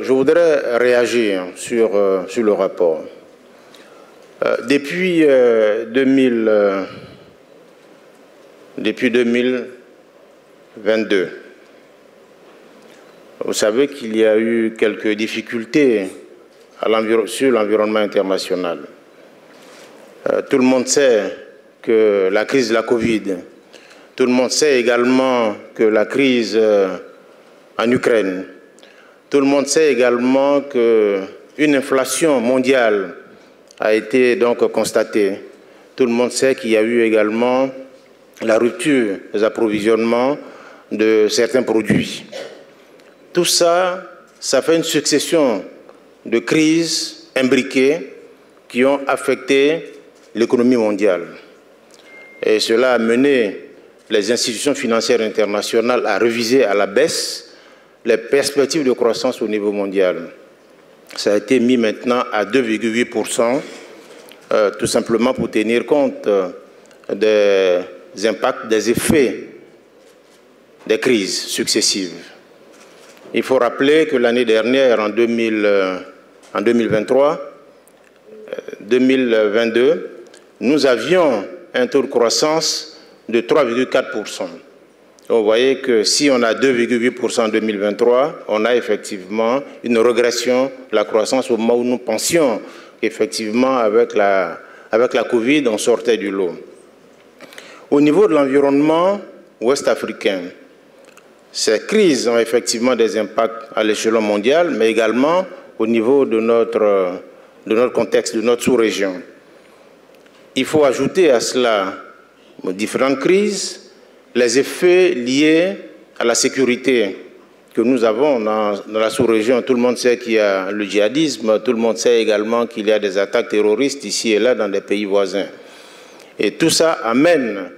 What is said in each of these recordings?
je voudrais réagir sur le rapport. Depuis 2022, vous savez qu'il y a eu quelques difficultés sur l'environnement international. Tout le monde sait que la crise de la Covid, tout le monde sait également que la crise en Ukraine, tout le monde sait également qu'une inflation mondiale a été donc constatée. Tout le monde sait qu'il y a eu également la rupture des approvisionnements de certains produits. Tout ça, ça fait une succession de crises imbriquées qui ont affecté l'économie mondiale. Et cela a mené les institutions financières internationales à réviser à la baisse les perspectives de croissance au niveau mondial. Ça a été mis maintenant à 2,8%, tout simplement pour tenir compte des impacts, des effets des crises successives. Il faut rappeler que l'année dernière, en 2022, nous avions un taux de croissance de 3,4%. Vous voyez que si on a 2,8% en 2023, on a effectivement une régression de la croissance au moment où nous pensions qu'effectivement avec la Covid, on sortait du lot. Au niveau de l'environnement ouest-africain, ces crises ont effectivement des impacts à l'échelon mondial, mais également au niveau de notre contexte, de notre sous-région. Il faut ajouter à cela différentes crises, les effets liés à la sécurité que nous avons dans la sous-région. Tout le monde sait qu'il y a le djihadisme, tout le monde sait également qu'il y a des attaques terroristes ici et là dans des pays voisins. Et tout ça amène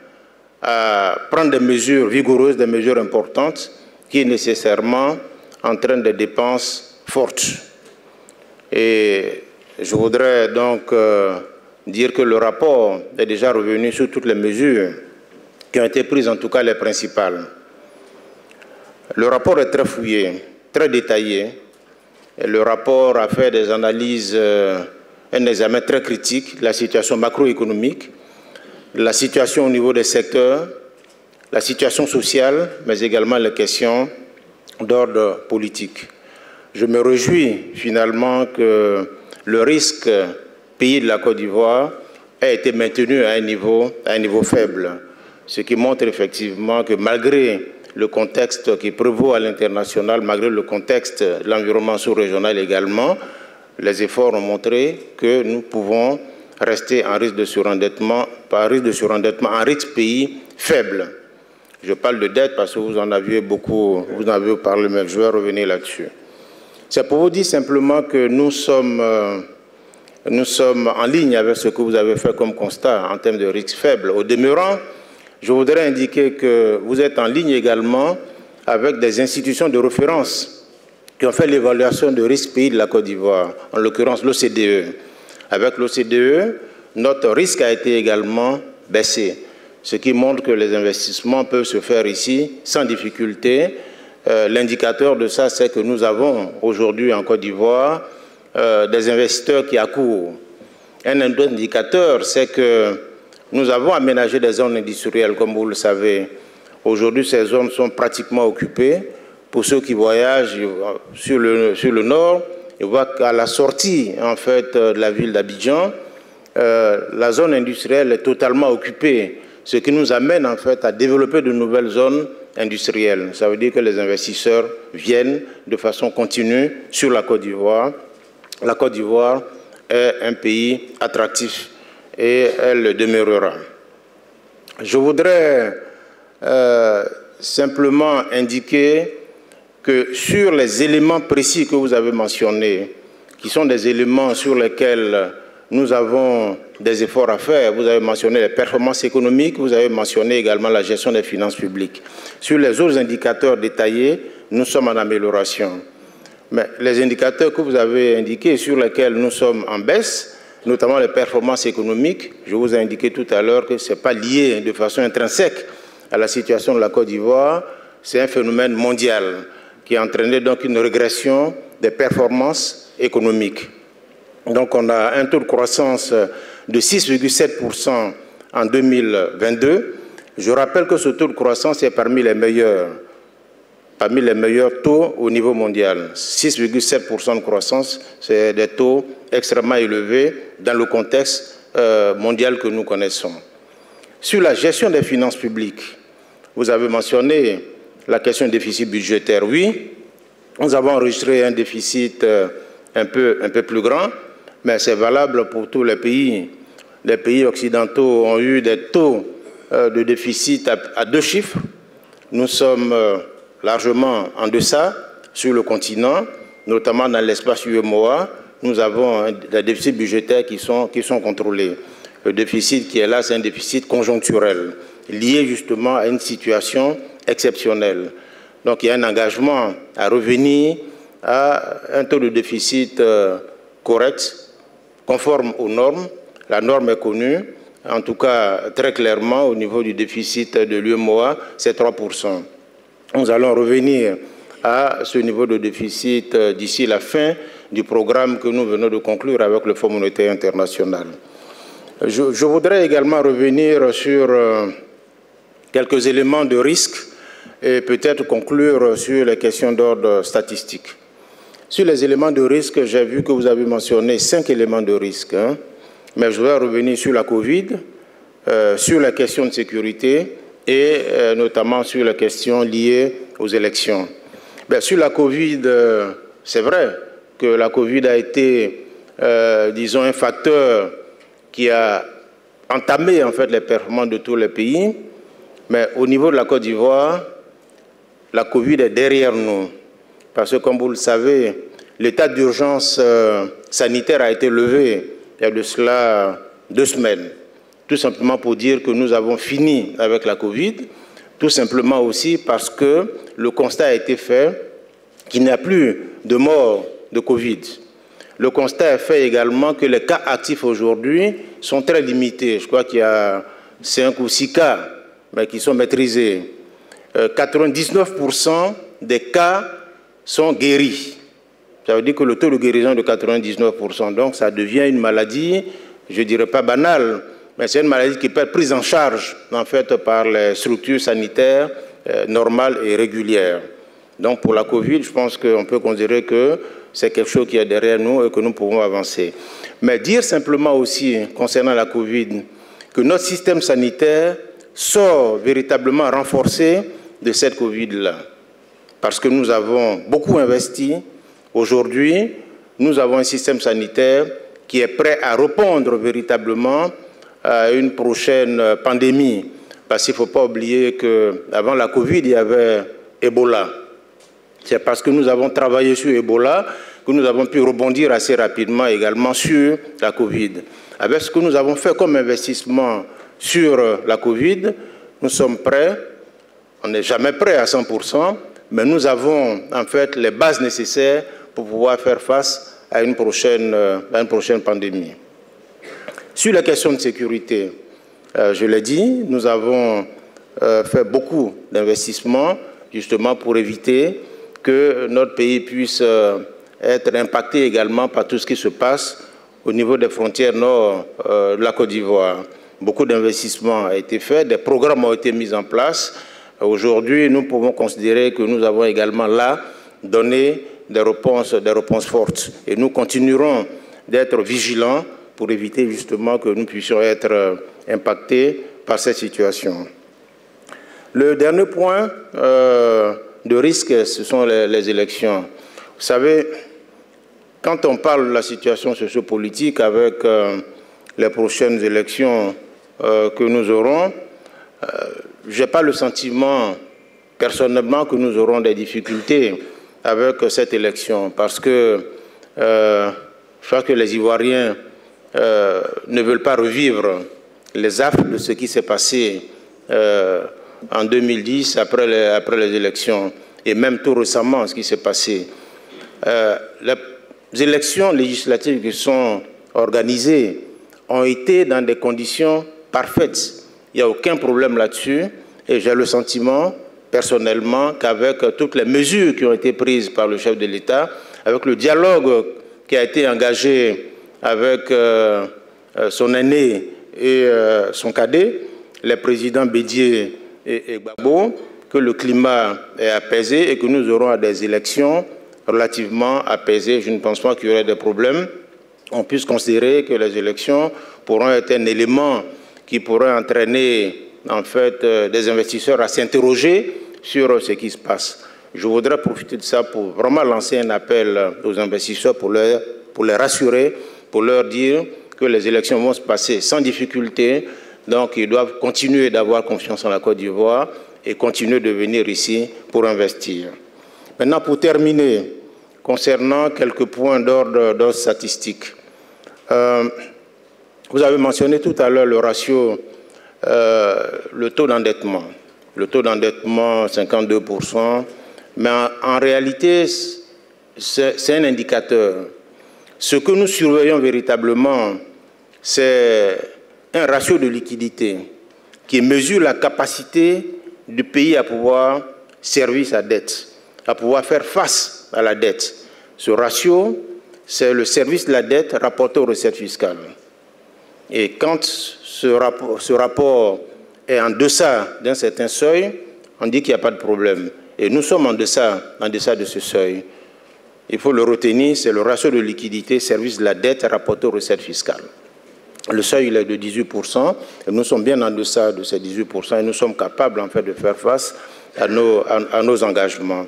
à prendre des mesures vigoureuses, des mesures importantes, qui nécessairement entraînent des dépenses fortes. Et je voudrais donc dire que le rapport est déjà revenu sur toutes les mesures qui ont été prises, en tout cas les principales. Le rapport est très fouillé, très détaillé. Et le rapport a fait des analyses, un examen très critique de la situation macroéconomique, la situation au niveau des secteurs, la situation sociale, mais également les questions d'ordre politique. Je me réjouis finalement que le risque pays de la Côte d'Ivoire a été maintenu à un niveau faible, ce qui montre effectivement que malgré le contexte qui prévaut à l'international, malgré le contexte de l'environnement sous-régional également, les efforts ont montré que nous pouvons rester en risque de surendettement, pas risque de surendettement, en risque pays faible. Je parle de dette parce que vous en aviez beaucoup, vous en avez parlé, mais je vais revenir là-dessus. C'est pour vous dire simplement que nous sommes en ligne avec ce que vous avez fait comme constat en termes de risque faible. Au demeurant, je voudrais indiquer que vous êtes en ligne également avec des institutions de référence qui ont fait l'évaluation de risque pays de la Côte d'Ivoire, en l'occurrence l'OCDE. Avec l'OCDE, notre risque a été également baissé, ce qui montre que les investissements peuvent se faire ici sans difficulté. L'indicateur de ça, c'est que nous avons aujourd'hui en Côte d'Ivoire des investisseurs qui accourent. Un autre indicateur, c'est que nous avons aménagé des zones industrielles, comme vous le savez. Aujourd'hui, ces zones sont pratiquement occupées. Pour ceux qui voyagent sur le nord, ils voient qu'à la sortie en fait, de la ville d'Abidjan, la zone industrielle est totalement occupée, ce qui nous amène en fait à développer de nouvelles zones industrielles. Ça veut dire que les investisseurs viennent de façon continue sur la Côte d'Ivoire. La Côte d'Ivoire est un pays attractif et elle le demeurera. Je voudrais simplement indiquer que sur les éléments précis que vous avez mentionnés, qui sont des éléments sur lesquels nous avons des efforts à faire, vous avez mentionné les performances économiques, vous avez mentionné également la gestion des finances publiques. Sur les autres indicateurs détaillés, nous sommes en amélioration. Mais les indicateurs que vous avez indiqués, sur lesquels nous sommes en baisse, notamment les performances économiques, je vous ai indiqué tout à l'heure que ce n'est pas lié de façon intrinsèque à la situation de la Côte d'Ivoire, c'est un phénomène mondial qui a entraîné donc une régression des performances économiques. Donc on a un taux de croissance de 6,7% en 2022. Je rappelle que ce taux de croissance est parmi les meilleurs taux au niveau mondial. 6,7% de croissance, c'est des taux extrêmement élevés dans le contexte mondial que nous connaissons. Sur la gestion des finances publiques, vous avez mentionné la question du déficit budgétaire. Oui, nous avons enregistré un déficit un peu plus grand, mais c'est valable pour tous les pays. Les pays occidentaux ont eu des taux de déficit à 2 chiffres. Nous sommes largement en deçà sur le continent, notamment dans l'espace UEMOA. Nous avons des déficits budgétaires qui sont contrôlés. Le déficit qui est là, c'est un déficit conjoncturel, lié justement à une situation exceptionnelle. Donc il y a un engagement à revenir à un taux de déficit correct, conforme aux normes. La norme est connue, en tout cas très clairement au niveau du déficit de l'UEMOA, c'est 3%. Nous allons revenir à ce niveau de déficit d'ici la fin du programme que nous venons de conclure avec le Fonds monétaire international. Je voudrais également revenir sur quelques éléments de risque et peut-être conclure sur les questions d'ordre statistique. Sur les éléments de risque, j'ai vu que vous avez mentionné 5 éléments de risque, mais je voudrais revenir sur la Covid, sur la question de sécurité et notamment sur la question liée aux élections. Bien, sur la Covid, c'est vrai que la Covid a été, disons, un facteur qui a entamé en fait les performances de tous les pays, mais au niveau de la Côte d'Ivoire, la Covid est derrière nous. Parce que, comme vous le savez, l'état d'urgence sanitaire a été levé il y a de cela 2 semaines. Tout simplement pour dire que nous avons fini avec la Covid, tout simplement aussi parce que le constat a été fait qu'il n'y a plus de morts de Covid. Le constat est fait également que les cas actifs aujourd'hui sont très limités. Je crois qu'il y a 5 ou 6 cas qui sont maîtrisés. 99% des cas sont guéris. Ça veut dire que le taux de guérison est de 99%. Donc ça devient une maladie, je ne dirais pas banale, mais c'est une maladie qui peut être prise en charge en fait, par les structures sanitaires normales et régulières. Donc pour la Covid, je pense qu'on peut considérer que c'est quelque chose qui est derrière nous et que nous pouvons avancer. Mais dire simplement aussi, concernant la Covid, que notre système sanitaire sort véritablement renforcé de cette Covid-là. Parce que nous avons beaucoup investi. Aujourd'hui, nous avons un système sanitaire qui est prêt à répondre véritablement à une prochaine pandémie. Parce qu'il ne faut pas oublier qu'avant la Covid, il y avait Ebola. C'est parce que nous avons travaillé sur Ebola que nous avons pu rebondir assez rapidement également sur la Covid. Avec ce que nous avons fait comme investissement sur la Covid, nous sommes prêts. On n'est jamais prêt à 100%, mais nous avons en fait les bases nécessaires pour pouvoir faire face à une prochaine pandémie. Sur la question de sécurité, je l'ai dit, nous avons fait beaucoup d'investissements justement pour éviter que notre pays puisse être impacté également par tout ce qui se passe au niveau des frontières nord de la Côte d'Ivoire. Beaucoup d'investissements ont été faits, des programmes ont été mis en place. Aujourd'hui, nous pouvons considérer que nous avons également là donné des réponses fortes. Et nous continuerons d'être vigilants pour éviter justement que nous puissions être impactés par cette situation. Le dernier point de risque, ce sont les élections. Vous savez, quand on parle de la situation sociopolitique avec les prochaines élections que nous aurons, je n'ai pas le sentiment personnellement que nous aurons des difficultés avec cette élection parce que je crois que les Ivoiriens ne veulent pas revivre les affres de ce qui s'est passé en 2010 après les élections et même tout récemment ce qui s'est passé. Les élections législatives qui sont organisées ont été dans des conditions parfaites. Il n'y a aucun problème là-dessus et j'ai le sentiment personnellement qu'avec toutes les mesures qui ont été prises par le chef de l'État, avec le dialogue qui a été engagé avec son aîné et son cadet, les présidents Bédié et Gbagbo, que le climat est apaisé et que nous aurons des élections relativement apaisées. Je ne pense pas qu'il y aurait des problèmes. On puisse considérer que les élections pourront être un élément qui pourrait entraîner en fait des investisseurs à s'interroger sur ce qui se passe. Je voudrais profiter de ça pour vraiment lancer un appel aux investisseurs pour les rassurer, pour leur dire que les élections vont se passer sans difficulté. Donc, ils doivent continuer d'avoir confiance en la Côte d'Ivoire et continuer de venir ici pour investir. Maintenant, pour terminer, concernant quelques points d'ordre statistique. Vous avez mentionné tout à l'heure le ratio, le taux d'endettement. Le taux d'endettement, 52%. Mais en réalité, c'est un indicateur. Ce que nous surveillons véritablement, c'est un ratio de liquidité qui mesure la capacité du pays à pouvoir servir sa dette, à pouvoir faire face à la dette. Ce ratio, c'est le service de la dette rapporté aux recettes fiscales. Et quand ce rapport est en deçà d'un certain seuil, on dit qu'il n'y a pas de problème. Et nous sommes en deçà de ce seuil. Il faut le retenir, c'est le ratio de liquidité, service de la dette rapporté aux recettes fiscales. Le seuil il est de 18%, et nous sommes bien en deçà de ces 18%, et nous sommes capables en fait de faire face à nos engagements.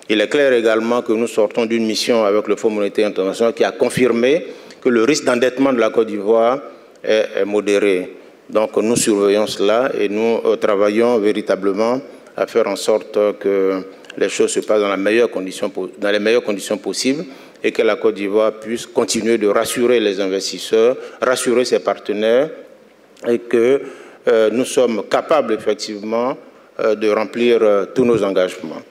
Il est clair également que nous sortons d'une mission avec le Fonds monétaire international qui a confirmé que le risque d'endettement de la Côte d'Ivoire est modéré. Donc nous surveillons cela et nous travaillons véritablement à faire en sorte que les choses se passent dans les meilleures conditions possibles et que la Côte d'Ivoire puisse continuer de rassurer les investisseurs, rassurer ses partenaires et que nous sommes capables effectivement de remplir tous nos engagements.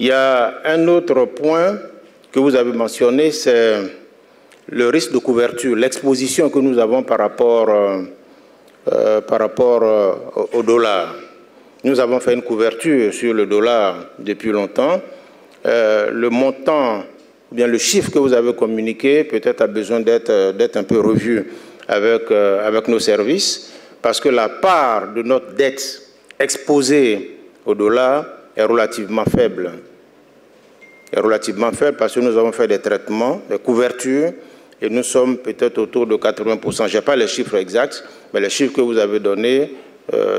Il y a un autre point que vous avez mentionné, c'est le risque de couverture, l'exposition que nous avons par rapport au dollar. Nous avons fait une couverture sur le dollar depuis longtemps. Le montant, ou bien le chiffre que vous avez communiqué, peut-être a besoin d'être un peu revu avec nos services, parce que la part de notre dette exposée au dollar est relativement faible. Est relativement faible parce que nous avons fait des traitements, des couvertures, et nous sommes peut-être autour de 80%. Je n'ai pas les chiffres exacts, mais les chiffres que vous avez donnés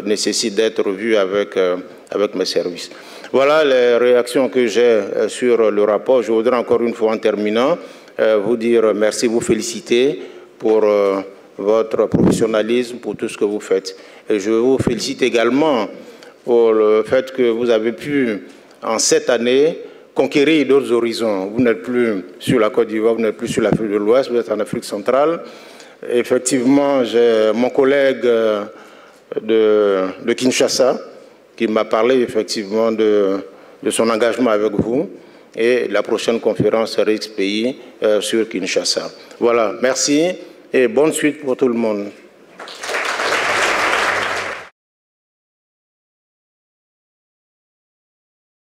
nécessitent d'être revus avec mes services. Voilà les réactions que j'ai sur le rapport. Je voudrais encore une fois, en terminant, vous dire merci, vous féliciter pour votre professionnalisme, pour tout ce que vous faites. Et je vous félicite également pour le fait que vous avez pu, en cette année, conquérir d'autres horizons. Vous n'êtes plus sur la Côte d'Ivoire, vous n'êtes plus sur l'Afrique de l'Ouest, vous êtes en Afrique centrale. Effectivement, j'ai mon collègue de Kinshasa qui m'a parlé effectivement de son engagement avec vous et la prochaine conférence RIX pays sur Kinshasa. Voilà, merci et bonne suite pour tout le monde.